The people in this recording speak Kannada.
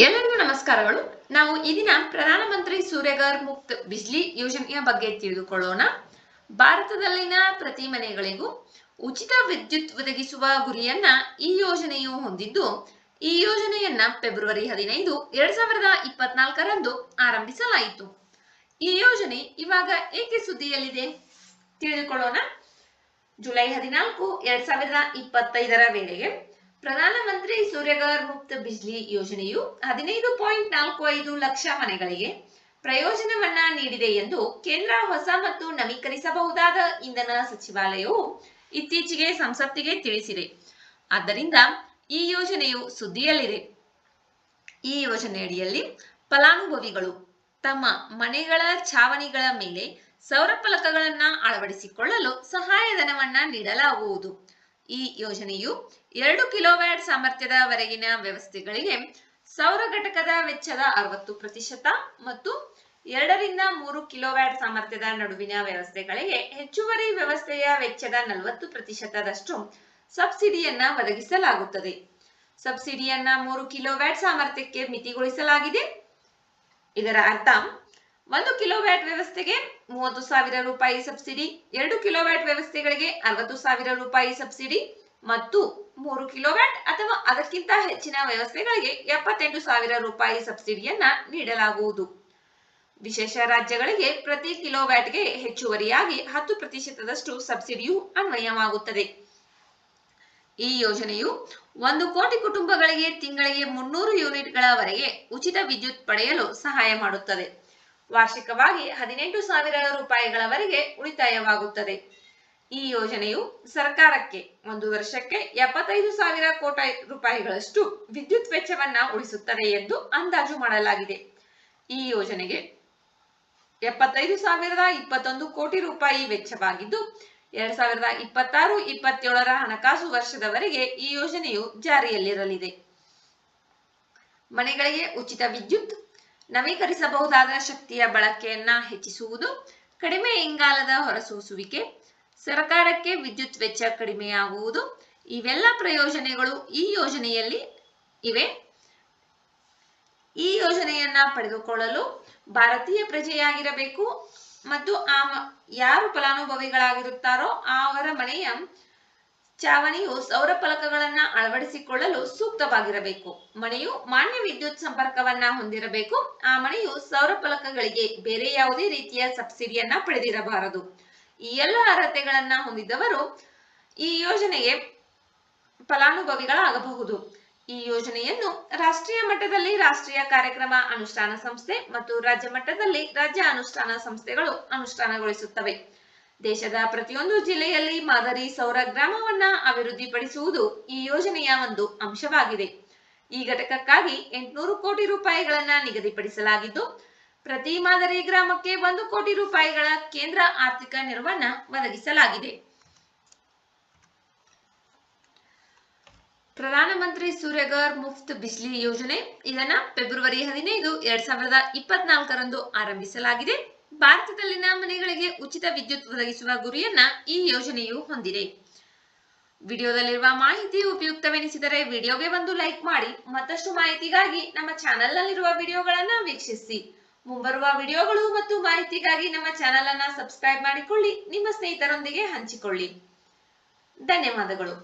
ಎಲ್ಲರಿಗೂ ನಮಸ್ಕಾರಗಳು. ನಾವು ಈ ದಿನ ಪ್ರಧಾನಮಂತ್ರಿ ಸೂರ್ಯಘರ್ ಮುಫ್ತ್ ಬಿಜ್ಲಿ ಯೋಜನೆಯ ಬಗ್ಗೆ ತಿಳಿದುಕೊಳ್ಳೋಣ. ಭಾರತದಲ್ಲಿನ ಪ್ರತಿ ಮನೆಗಳಿಗೂ ಉಚಿತ ವಿದ್ಯುತ್ ಒದಗಿಸುವ ಗುರಿಯನ್ನ ಈ ಯೋಜನೆಯು ಹೊಂದಿದ್ದು, ಈ ಯೋಜನೆಯನ್ನ ಫೆಬ್ರವರಿ 15, 2024ರಂದು ಆರಂಭಿಸಲಾಯಿತು. ಈ ಯೋಜನೆ ಇವಾಗ ಏಕೆ ಸುದ್ದಿಯಲ್ಲಿದೆ ತಿಳಿದುಕೊಳ್ಳೋಣ. ಜುಲೈ 14, 2025ರ ವೇಳೆಗೆ ಪ್ರಧಾನಮಂತ್ರಿ ಸೂರ್ಯಘರ್ ಮುಫ್ತ್ ಬಿಜ್ಲಿ ಯೋಜನೆಯು 15.45 ಲಕ್ಷ ಮನೆಗಳಿಗೆ ಪ್ರಯೋಜನವನ್ನ ನೀಡಿದೆ ಎಂದು ಕೇಂದ್ರ ಹೊಸ ಮತ್ತು ನವೀಕರಿಸಬಹುದಾದ ಇಂಧನ ಸಚಿವಾಲಯವು ಇತ್ತೀಚೆಗೆ ಸಂಸತ್ತಿಗೆ ತಿಳಿಸಿದೆ. ಆದ್ದರಿಂದ ಈ ಯೋಜನೆಯು ಸುದ್ದಿಯಲ್ಲಿದೆ. ಈ ಯೋಜನೆಯಡಿಯಲ್ಲಿ ಫಲಾನುಭವಿಗಳು ತಮ್ಮ ಮನೆಗಳ ಛಾವಣಿಗಳ ಮೇಲೆ ಸೌರ ಫಲಕಗಳನ್ನ ಅಳವಡಿಸಿಕೊಳ್ಳಲು ಸಹಾಯಧನವನ್ನ ನೀಡಲಾಗುವುದು. ಈ ಯೋಜನೆಯು 2 ಕಿಲೋವ್ಯಾಟ್ ಸಾಮರ್ಥ್ಯದವರೆಗಿನ ವ್ಯವಸ್ಥೆಗಳಿಗೆ ಸೌರ ಘಟಕದ ವೆಚ್ಚದ 60% ಮತ್ತು 2 ರಿಂದ 3 ಕಿಲೋವ್ಯಾಟ್ ಸಾಮರ್ಥ್ಯದ ನಡುವಿನ ವ್ಯವಸ್ಥೆಗಳಿಗೆ ಹೆಚ್ಚುವರಿ ವ್ಯವಸ್ಥೆಯ ವೆಚ್ಚದ 40%ದಷ್ಟು ಸಬ್ಸಿಡಿಯನ್ನ ಒದಗಿಸಲಾಗುತ್ತದೆ. ಸಬ್ಸಿಡಿಯನ್ನ 3 ಕಿಲೋವ್ಯಾಟ್ ಸಾಮರ್ಥ್ಯಕ್ಕೆ ಮಿತಿಗೊಳಿಸಲಾಗಿದೆ. ಇದರ ಅರ್ಥ 1 ಕಿಲೋವ್ಯಾಟ್ ವ್ಯವಸ್ಥೆಗೆ 30,000 ರೂಪಾಯಿ ಸಬ್ಸಿಡಿ, 2 ಕಿಲೋವ್ಯಾಟ್ ವ್ಯವಸ್ಥೆಗಳಿಗೆ 60,000 ರೂಪಾಯಿ ಸಬ್ಸಿಡಿ ಮತ್ತು 3 ಕಿಲೋವ್ಯಾಟ್ ಅಥವಾ ಅದಕ್ಕಿಂತ ಹೆಚ್ಚಿನ ವ್ಯವಸ್ಥೆಗಳಿಗೆ 78,000 ರೂಪಾಯಿ ಸಬ್ಸಿಡಿಯನ್ನ ನೀಡಲಾಗುವುದು. ವಿಶೇಷ ರಾಜ್ಯಗಳಿಗೆ ಪ್ರತಿ ಕಿಲೋವ್ಯಾಟ್ಗೆ ಹೆಚ್ಚುವರಿಯಾಗಿ 10%ದಷ್ಟು ಸಬ್ಸಿಡಿಯು ಅನ್ವಯವಾಗುತ್ತದೆ. ಈ ಯೋಜನೆಯು 1 ಕೋಟಿ ಕುಟುಂಬಗಳಿಗೆ ತಿಂಗಳಿಗೆ 300 ಯೂನಿಟ್ಗಳವರೆಗೆ ಉಚಿತ ವಿದ್ಯುತ್ ಪಡೆಯಲು ಸಹಾಯ ಮಾಡುತ್ತದೆ. ವಾರ್ಷಿಕವಾಗಿ 18,000 ರೂಪಾಯಿಗಳವರೆಗೆ ಉಳಿತಾಯವಾಗುತ್ತದೆ. ಈ ಯೋಜನೆಯು ಸರ್ಕಾರಕ್ಕೆ 1 ವರ್ಷಕ್ಕೆ 75,000 ಕೋಟಿ ರೂಪಾಯಿಗಳಷ್ಟು ವಿದ್ಯುತ್ ವೆಚ್ಚವನ್ನ ಉಳಿಸುತ್ತದೆ ಎಂದು ಅಂದಾಜು ಮಾಡಲಾಗಿದೆ. ಈ ಯೋಜನೆಗೆ 75,021 ಕೋಟಿ ರೂಪಾಯಿ ವೆಚ್ಚವಾಗಿದ್ದು, 2026-27ರ ಹಣಕಾಸು ವರ್ಷದವರೆಗೆ ಈ ಯೋಜನೆಯು ಜಾರಿಯಲ್ಲಿರಲಿದೆ. ಮನೆಗಳಿಗೆ ಉಚಿತ ವಿದ್ಯುತ್, ನವೀಕರಿಸಬಹುದಾದ ಶಕ್ತಿಯ ಬಳಕೆಯನ್ನ ಹೆಚ್ಚಿಸುವುದು, ಕಡಿಮೆ ಇಂಗಾಲದ ಹೊರಸೂಸುವಿಕೆ, ಸರ್ಕಾರಕ್ಕೆ ವಿದ್ಯುತ್ ವೆಚ್ಚ ಕಡಿಮೆಯಾಗುವುದು, ಇವೆಲ್ಲ ಪ್ರಯೋಜನಗಳು ಈ ಯೋಜನೆಯಲ್ಲಿ ಇವೆ. ಈ ಯೋಜನೆಯನ್ನ ಪಡೆದುಕೊಳ್ಳಲು ಭಾರತೀಯ ಪ್ರಜೆಯಾಗಿರಬೇಕು ಮತ್ತು ಯಾರು ಫಲಾನುಭವಿಗಳಾಗಿರುತ್ತಾರೋ ಅವರ ಮನೆಯ ಚಾವಣಿಯು ಸೌರ ಫಲಕಗಳನ್ನ ಅಳವಡಿಸಿಕೊಳ್ಳಲು ಸೂಕ್ತವಾಗಿರಬೇಕು. ಮನೆಯು ಮಾನ್ಯ ವಿದ್ಯುತ್ ಸಂಪರ್ಕವನ್ನ ಹೊಂದಿರಬೇಕು. ಆ ಮನೆಯು ಸೌರ ಫಲಕಗಳಿಗೆ ಬೇರೆ ಯಾವುದೇ ರೀತಿಯ ಸಬ್ಸಿಡಿಯನ್ನ ಪಡೆದಿರಬಾರದು. ಈ ಎಲ್ಲ ಅರ್ಹತೆಗಳನ್ನ ಹೊಂದಿದವರು ಈ ಯೋಜನೆಗೆ ಫಲಾನುಭವಿಗಳಾಗಬಹುದು. ಈ ಯೋಜನೆಯನ್ನು ರಾಷ್ಟ್ರೀಯ ಮಟ್ಟದಲ್ಲಿ ರಾಷ್ಟ್ರೀಯ ಕಾರ್ಯಕ್ರಮ ಅನುಷ್ಠಾನ ಸಂಸ್ಥೆ ಮತ್ತು ರಾಜ್ಯ ಮಟ್ಟದಲ್ಲಿ ರಾಜ್ಯ ಅನುಷ್ಠಾನ ಸಂಸ್ಥೆಗಳು ಅನುಷ್ಠಾನಗೊಳಿಸುತ್ತವೆ. ದೇಶದ ಪ್ರತಿಯೊಂದು ಜಿಲ್ಲೆಯಲ್ಲಿ ಮಾದರಿ ಸೌರ ಗ್ರಾಮವನ್ನ ಅಭಿವೃದ್ಧಿಪಡಿಸುವುದು ಈ ಯೋಜನೆಯ ಒಂದು ಅಂಶವಾಗಿದೆ. ಈ ಘಟಕಕ್ಕಾಗಿ 800 ಕೋಟಿ ರೂಪಾಯಿಗಳನ್ನ ನಿಗದಿಪಡಿಸಲಾಗಿದ್ದು, ಪ್ರತಿ ಮಾದರಿ ಗ್ರಾಮಕ್ಕೆ 1 ಕೋಟಿ ರೂಪಾಯಿಗಳ ಕೇಂದ್ರ ಆರ್ಥಿಕ ನೆರವನ್ನ ಒದಗಿಸಲಾಗಿದೆ. ಪ್ರಧಾನಮಂತ್ರಿ ಸೂರ್ಯಘರ್ ಮುಫ್ತ್ ಬಿಜ್ಲಿ ಯೋಜನೆ ಇದನ್ನ ಫೆಬ್ರವರಿ 15, 2024ರಂದು ಆರಂಭಿಸಲಾಗಿದೆ. ಭಾರತದಲ್ಲಿನ ಮನೆಗಳಿಗೆ ಉಚಿತ ವಿದ್ಯುತ್ ಒದಗಿಸುವ ಗುರಿಯನ್ನ ಈ ಯೋಜನೆಯು ಹೊಂದಿದೆ. ವಿಡಿಯೋದಲ್ಲಿರುವ ಮಾಹಿತಿ ಉಪಯುಕ್ತವೆನಿಸಿದರೆ ವಿಡಿಯೋಗೆ ಒಂದು ಲೈಕ್ ಮಾಡಿ. ಮತ್ತಷ್ಟು ಮಾಹಿತಿಗಾಗಿ ನಮ್ಮ ಚಾನೆಲ್ ನಲ್ಲಿರುವ ವಿಡಿಯೋಗಳನ್ನ ವೀಕ್ಷಿಸಿ. ಮುಂಬರುವ ವಿಡಿಯೋಗಳು ಮತ್ತು ಮಾಹಿತಿಗಾಗಿ ನಮ್ಮ ಚಾನೆಲ್ ಅನ್ನ ಸಬ್ಸ್ಕ್ರೈಬ್ ಮಾಡಿಕೊಳ್ಳಿ. ನಿಮ್ಮ ಸ್ನೇಹಿತರೊಂದಿಗೆ ಹಂಚಿಕೊಳ್ಳಿ. ಧನ್ಯವಾದಗಳು.